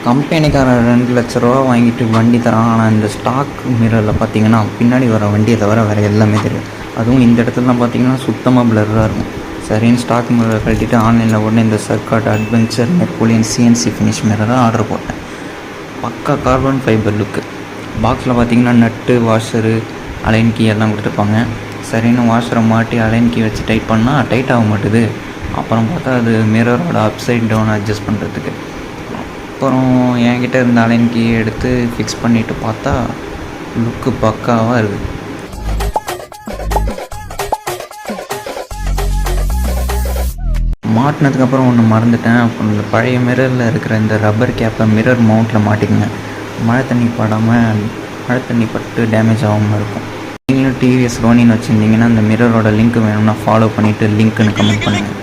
கம்பெனிக்காரன் 2,00,000 வாங்கிட்டு வண்டி தரான். ஆனால் இந்த ஸ்டாக் மிரரில் பார்த்தீங்கன்னா பின்னாடி வர வண்டியை தவிர வேறு எல்லாமே தெரியும். அதுவும் இந்த இடத்துலலாம் பார்த்தீங்கன்னா சுத்தமாக பிளர்ராக இருக்கும். சரின்னு ஸ்டாக் மிரரை கழட்டிட்டு ஆன்லைனில் உடனே இந்த சர்க்காட் அட்வென்ச்சர் நெப்போலியன் சிஎன்சி ஃபினிஷ் மிரரை ஆர்டர் போட்டேன். பக்கா கார்பன் ஃபைபர் லுக்கு. பாக்ஸில் பார்த்தீங்கன்னா நட்டு, வாஷரு, அலைன் கீ எல்லாம் கொடுத்துருப்பாங்க. சரின்னு வாஷரை மாட்டி அலைன் கீ வச்சு டைட் பண்ணால் டைட் ஆக மாட்டுது. அப்புறம் பார்த்தா அது மிரரோட அப்சைட் டவுன் அட்ஜஸ்ட் பண்ணுறதுக்கு. அப்புறம் என்கிட்ட இருந்த அலைன் கீ எடுத்து ஃபிக்ஸ் பண்ணிவிட்டு பார்த்தா லுக்கு பக்காவாக இருக்குது. மாட்டினதுக்கப்புறம் ஒன்று மறந்துட்டேன். அப்புறம் இந்த பழைய மிரரில் இருக்கிற இந்த ரப்பர் கேப்பை மிரர் மவுண்ட்டில் மாட்டிக்கங்க. மழை தண்ணி பட்டு டேமேஜ் ஆகாமல் இருக்கும். நீங்களும் டிவிஎஸ் ரோனின்னு வச்சுருந்தீங்கன்னா அந்த மிரரோட லிங்க் வேணும்னா ஃபாலோ பண்ணிவிட்டு லிங்க்குன்னு கமெண்ட் பண்ணுங்கள்.